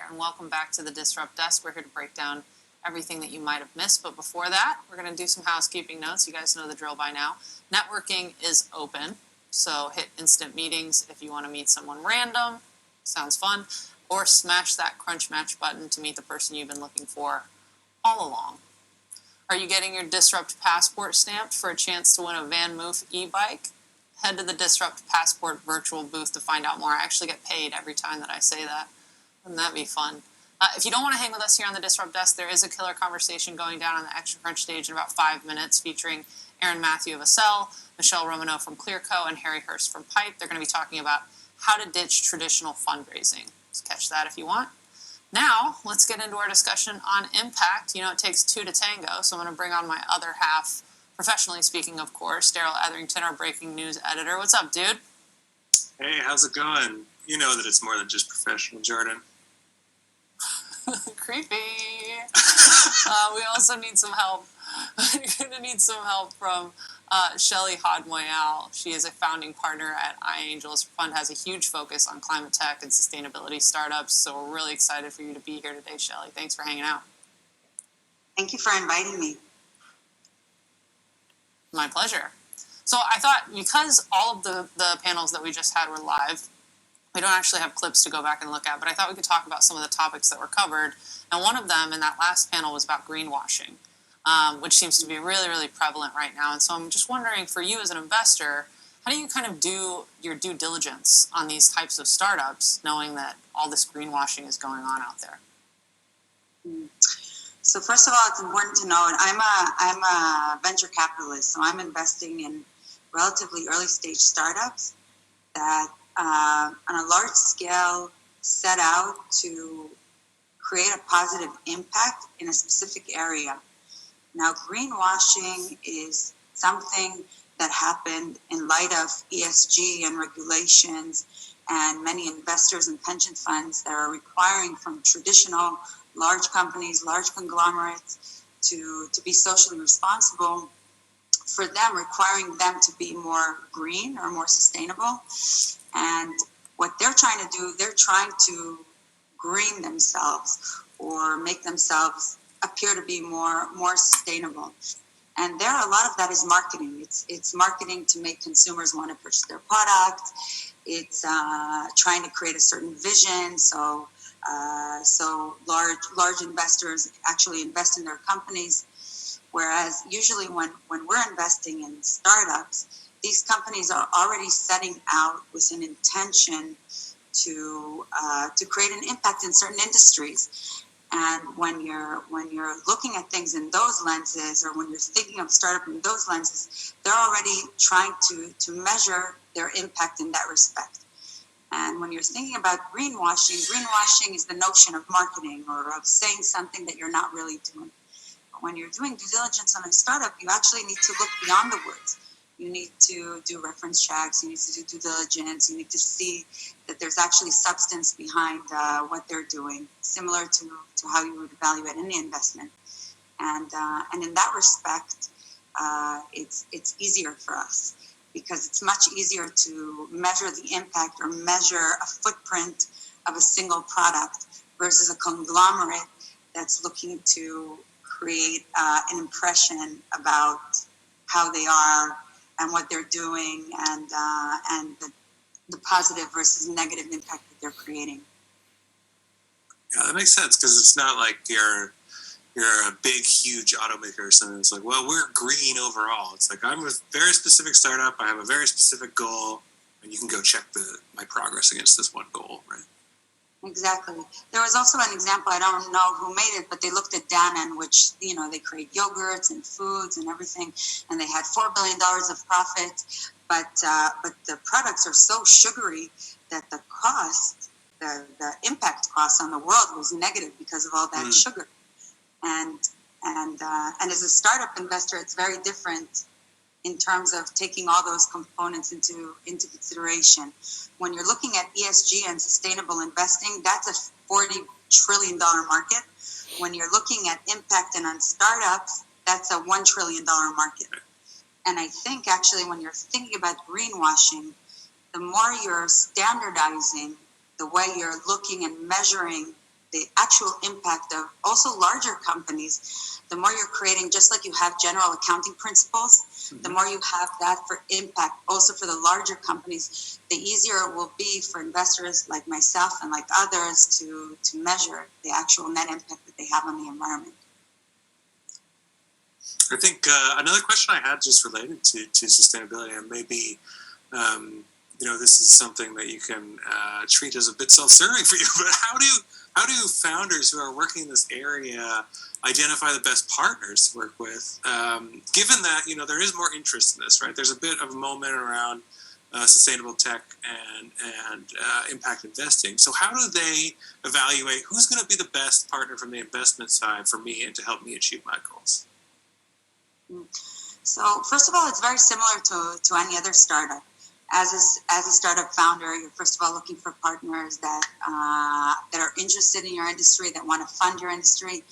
and welcome back to the Disrupt Desk. We're here to break down everything that you might have missed, but before that, we're going to do some housekeeping notes. You guys know the drill by now. Networking is open, so hit instant meetings if you want to meet someone random. Sounds fun. Or smash that crunch match button to meet the person you've been looking for all along. Are you getting your Disrupt Passport stamped for a chance to win a Van Moof e-bike? Head to the Disrupt Passport virtual booth to find out more. I actually get paid every time that I say that. Wouldn't that be fun? If you don't want to hang with us here on the Disrupt Desk, there is a killer conversation going down on the Extra Crunch stage in about 5 minutes featuring Aaron Matthew of Accel, Michelle Romano from Clearco, and Harry Hurst from Pipe. They're going to be talking about how to ditch traditional fundraising. Just catch that if you want. Now, let's get into our discussion on impact. You know, it takes two to tango, so I'm going to bring on my other half, professionally speaking, of course, Daryl Etherington, our breaking news editor. What's up, dude? Hey, how's it going? You know that it's more than just professional, Jordan. Creepy. We also need some help. We're going to need some help from Shelly Hodmoyal. She is a founding partner at iAngels. Her fund has a huge focus on climate tech and sustainability startups, so we're really excited for you to be here today, Shelly. Thanks for hanging out. Thank you for inviting me. My pleasure. So I thought, because all of the panels that we just had were live, we don't actually have clips to go back and look at, but I thought we could talk about some of the topics that were covered. And one of them in that last panel was about greenwashing, which seems to be really, really prevalent right now. And so I'm just wondering, for you as an investor, how do you kind of do your due diligence on these types of startups, knowing that all this greenwashing is going on out there? So first of all, it's important to note I'm a venture capitalist, so I'm investing in relatively early stage startups that on a large scale set out to create a positive impact in a specific area. Now, greenwashing is something that happened in light of ESG and regulations and many investors and pension funds that are requiring from traditional large companies, large conglomerates to be socially responsible, for them, requiring them to be more green or more sustainable. And what they're trying to do, they're trying to green themselves or make themselves appear to be more sustainable. And there, a lot of that is marketing. It's marketing to make consumers want to purchase their product. It's trying to create a certain vision. So large investors actually invest in their companies. Whereas usually when we're investing in startups, these companies are already setting out with an intention to create an impact in certain industries. And when you're looking at things in those lenses, or when you're thinking of startup in those lenses, they're already trying to measure their impact in that respect. And when you're thinking about greenwashing is the notion of marketing or of saying something that you're not really doing. But when you're doing due diligence on a startup, you actually need to look beyond the words. You need to do reference checks, you need to do due diligence, you need to see that there's actually substance behind what they're doing, similar to how you would evaluate any investment. And in that respect, it's easier for us, because it's much easier to measure the impact or measure a footprint of a single product versus a conglomerate that's looking to create an impression about how they are and what they're doing and the positive versus negative impact that they're creating. Yeah, that makes sense, because it's not like you're a big, huge automaker or something. It's like, well, we're green overall. It's like, I'm a very specific startup. I have a very specific goal, and you can go check my progress against this one goal, right? Exactly. There was also an example, I don't know who made it, but they looked at Danone, which, they create yogurts and foods and everything, and they had $4 billion of profit, but the products are so sugary that the cost, the impact cost on the world was negative because of all that sugar. And as a startup investor, it's very different in terms of taking all those components into consideration. When you're looking at ESG and sustainable investing, that's a $40 trillion market. When you're looking at impact and on startups, that's a $1 trillion market. And I think actually when you're thinking about greenwashing, the more you're standardizing the way you're looking and measuring the actual impact of also larger companies. The more you're creating, just like you have general accounting principles, the more you have that for impact, also for the larger companies, the easier it will be for investors like myself and like others to measure the actual net impact that they have on the environment. I think another question I had just related to sustainability, and maybe this is something that you can treat as a bit self-serving for you, but how do founders who are working in this area identify the best partners to work with, given that there is more interest in this, right? There's a bit of a moment around sustainable tech and impact investing. So how do they evaluate who's going to be the best partner from the investment side for me and to help me achieve my goals? So first of all, it's very similar to any other startup. As a startup founder, you're first of all looking for partners that are interested in your industry, that want to fund your industry.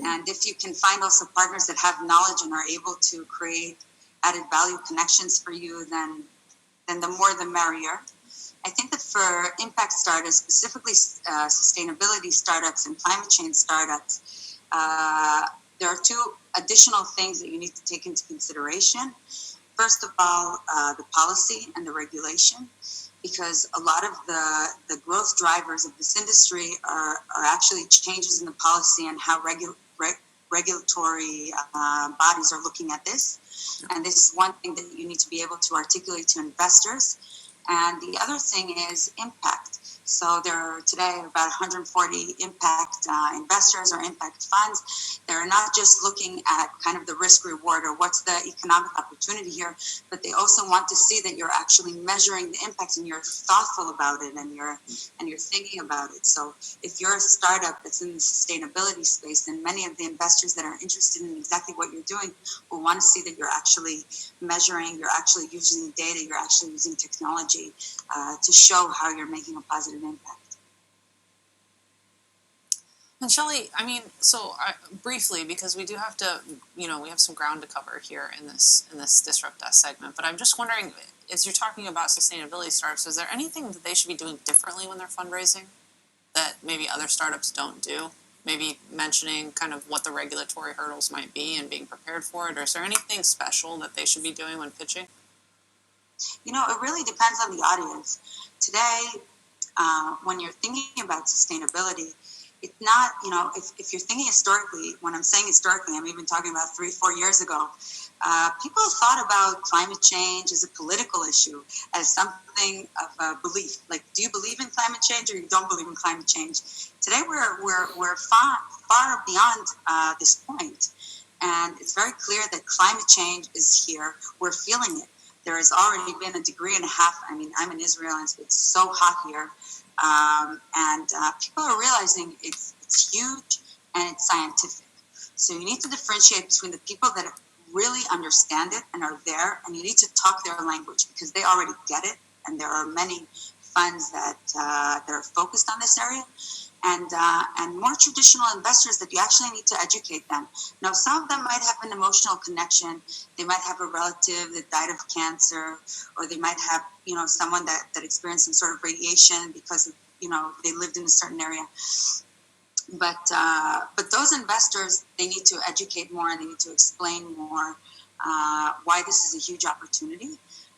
And if you can find also partners that have knowledge and are able to create added value connections for you, then the more the merrier. I think that for impact startups, specifically sustainability startups and climate change startups, there are two additional things that you need to take into consideration. First of all, the policy and the regulation, because a lot of the growth drivers of this industry are actually changes in the policy and how regulatory bodies are looking at this. And this is one thing that you need to be able to articulate to investors. And the other thing is impact. So there are today about 140 impact investors or impact funds. They're not just looking at kind of the risk reward or what's the economic opportunity here, but they also want to see that you're actually measuring the impact and you're thoughtful about it and you're thinking about it. So if you're a startup that's in the sustainability space, then many of the investors that are interested in exactly what you're doing will want to see that you're actually measuring, you're actually using data, you're actually using technology to show how you're making a positive impact. And Shelley, briefly, because we do have to, we have some ground to cover here in this Disrupt Us segment, but I'm just wondering, as you're talking about sustainability startups, is there anything that they should be doing differently when they're fundraising that maybe other startups don't do? Maybe mentioning kind of what the regulatory hurdles might be and being prepared for it, or is there anything special that they should be doing when pitching? It really depends on the audience. Today, when you're thinking about sustainability, it's not, if you're thinking historically, when I'm saying historically, I'm even talking about 3-4 years ago, people thought about climate change as a political issue, as something of a belief. Like, do you believe in climate change or you don't believe in climate change? Today, we're far beyond this point. And it's very clear that climate change is here. We're feeling it. There has already been a degree and a half. I mean, I'm in Israel and it's so hot here. And people are realizing it's huge and it's scientific. So you need to differentiate between the people that really understand it and are there, and you need to talk their language because they already get it. And there are many funds that are focused on this area. And more traditional investors that you actually need to educate them. Now, some of them might have an emotional connection. They might have a relative that died of cancer, or they might have, someone that experienced some sort of radiation because, they lived in a certain area. But those investors, they need to educate more and they need to explain more why this is a huge opportunity.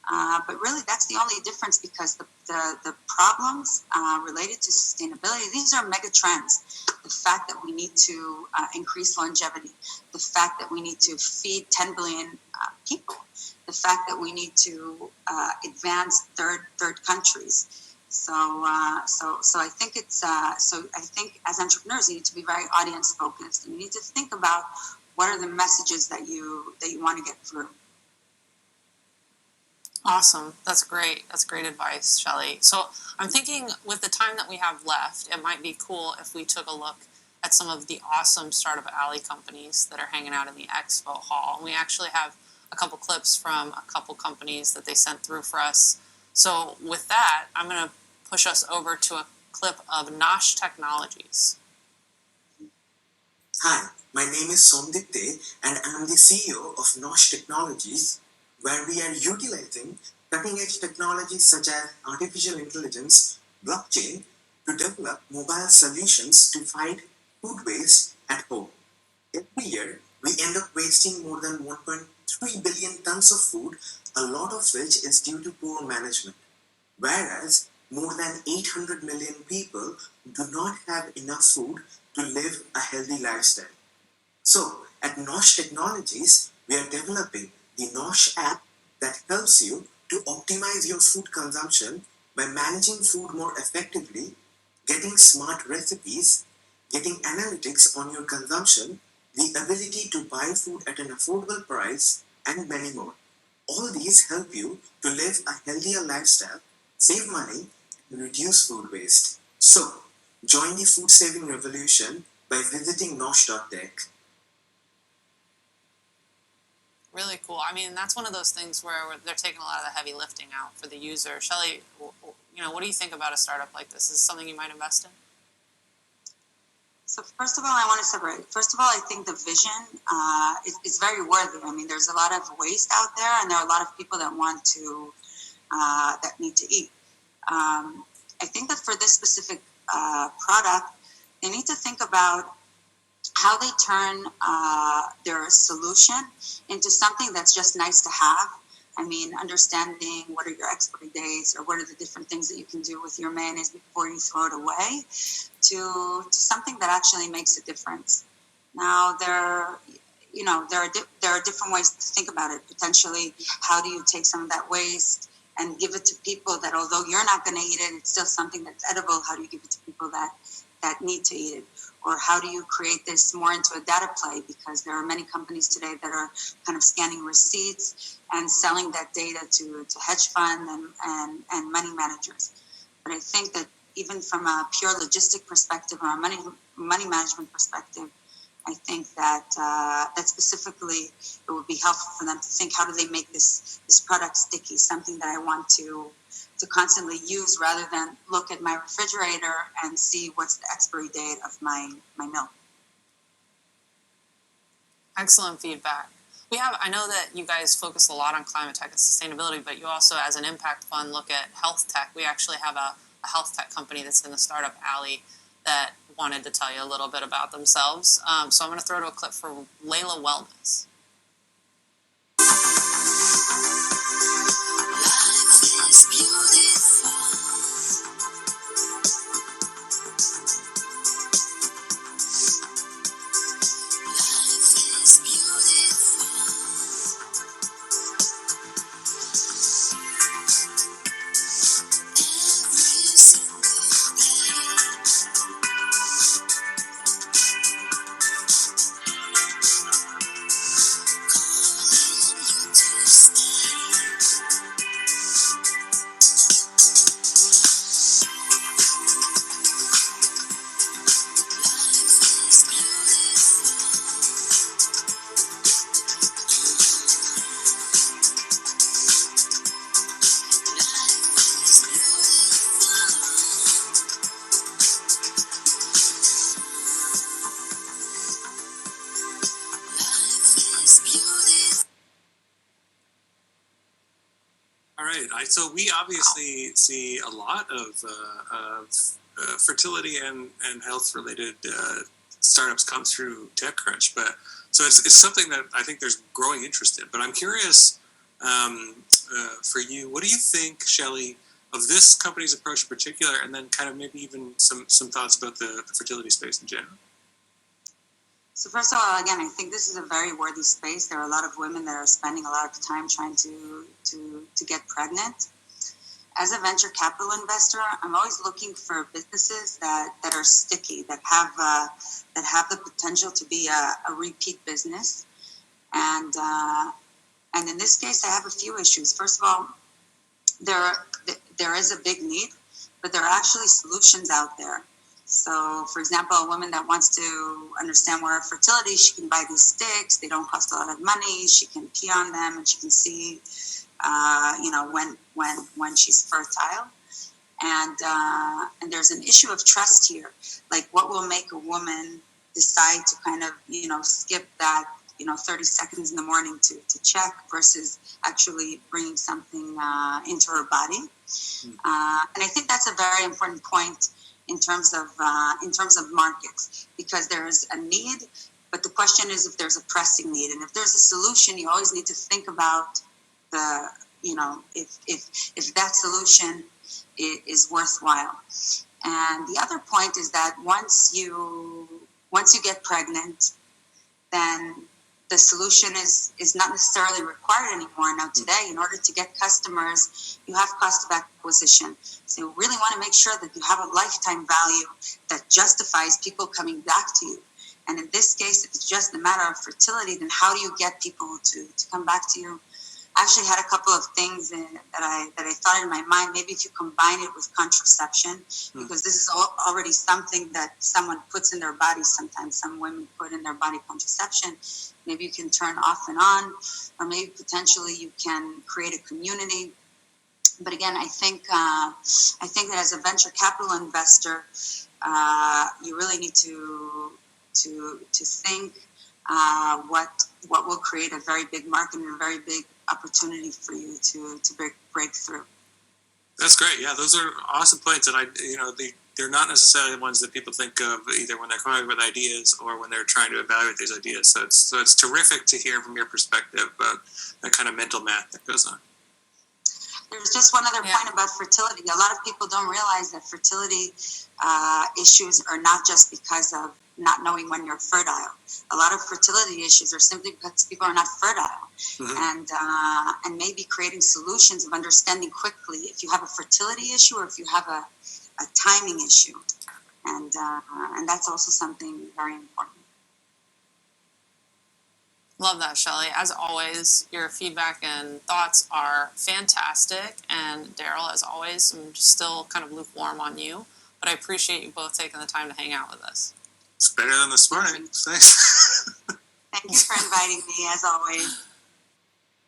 But really, that's the only difference, because the problems related to sustainability, these are mega trends. The fact that we need to increase longevity, the fact that we need to feed 10 billion people, the fact that we need to advance third countries. So I think I think as entrepreneurs, you need to be very audience focused, and you need to think about what are the messages that you want to get through. Awesome. That's great. That's great advice, Shelley. So I'm thinking, with the time that we have left, it might be cool if we took a look at some of the awesome Startup Alley companies that are hanging out in the expo hall. And we actually have a couple clips from a couple companies that they sent through for us. So with that, I'm going to push us over to a clip of Nosh Technologies. Hi, my name is Somdip Dey, and I'm the CEO of Nosh Technologies, where we are utilizing cutting-edge technologies such as artificial intelligence, blockchain, to develop mobile solutions to fight food waste at home. Every year, we end up wasting more than 1.3 billion tons of food, a lot of which is due to poor management. Whereas more than 800 million people do not have enough food to live a healthy lifestyle. So, at Nosh Technologies, we are developing the Nosh app that helps you to optimize your food consumption by managing food more effectively, getting smart recipes, getting analytics on your consumption, the ability to buy food at an affordable price, and many more. All these help you to live a healthier lifestyle, save money, and reduce food waste. So, join the food saving revolution by visiting nosh.tech. Really cool. I mean, that's one of those things where they're taking a lot of the heavy lifting out for the user. Shelly, what do you think about a startup like this? Is this something you might invest in? So first of all, I want to separate. First of all, I think the vision is very worthy. I mean, there's a lot of waste out there, and there are a lot of people that want to that need to eat. I think that for this specific product, they need to think about how they turn their solution into something that's just nice to have. I mean, understanding what are your expiry dates, or what are the different things that you can do with your mayonnaise before you throw it away, to something that actually makes a difference. Now, there are different ways to think about it. Potentially, how do you take some of that waste and give it to people that, although you're not going to eat it, it's still something that's edible? How do you give it to people that need to eat it? Or how do you create this more into a data play? Because there are many companies today that are kind of scanning receipts and selling that data to hedge fund and money managers. But I think that even from a pure logistic perspective or a money management perspective, I think that that specifically it would be helpful for them to think, how do they make this product sticky, something that I want to constantly use, rather than look at my refrigerator and see what's the expiry date of my milk. Excellent feedback. I know that you guys focus a lot on climate tech and sustainability, but you also, as an impact fund, look at health tech. We actually have a health tech company that's in the Startup Alley that wanted to tell you a little bit about themselves. So I'm going to throw to a clip for Layla Wellness. Life is beautiful. Life is beautiful. Every single So we obviously see a lot of fertility and health-related startups come through TechCrunch, but so it's something that I think there's growing interest in. But I'm curious for you, what do you think, Shelly, of this company's approach in particular, and then kind of maybe even some thoughts about the fertility space in general? So first of all, again, I think this is a very worthy space. There are a lot of women that are spending a lot of time trying to get pregnant. As a venture capital investor, I'm always looking for businesses that are sticky, that have the potential to be a repeat business. And in this case, I have a few issues. First of all, there is a big need, but there are actually solutions out there. So, for example, a woman that wants to understand more of fertility, she can buy these sticks. They don't cost a lot of money. She can pee on them, and she can see, when she's fertile. And there's an issue of trust here. Like, what will make a woman decide to kind of, skip that, 30 seconds in the morning to check versus actually bringing something into her body. And I think that's a very important point in terms of markets, because there is a need, but the question is if there's a pressing need, and if there's a solution, you always need to think about the, if that solution is worthwhile. And the other point is that once you get pregnant, then the solution is not necessarily required anymore. Now today, in order to get customers, you have cost of acquisition. So you really want to make sure that you have a lifetime value that justifies people coming back to you. And in this case, if it's just a matter of fertility, then how do you get people to come back to you? I actually had a couple of things that I thought in my mind. Maybe if you combine it with contraception, because this is already something that someone puts in their body sometimes. Some women put in their body contraception. Maybe you can turn off and on, or maybe potentially you can create a community. But again, I think that as a venture capital investor, you really need to think what will create a very big market and a very big opportunity for you to break through. That's great. Yeah, those are awesome points, and they're not necessarily the ones that people think of either when they're coming up with ideas or when they're trying to evaluate these ideas. So it's terrific to hear from your perspective about that kind of mental math that goes on. There's just one other point about fertility. A lot of people don't realize that fertility issues are not just because of not knowing when you're fertile. A lot of fertility issues are simply because people are not fertile, and maybe creating solutions of understanding quickly if you have a fertility issue or if you have a timing issue, and that's also something very important. Love that, Shelley. As always, your feedback and thoughts are fantastic. And Daryl, as always, I'm still kind of lukewarm on you, but I appreciate you both taking the time to hang out with us. It's better than this morning. Thanks. Thank you for inviting me, as always.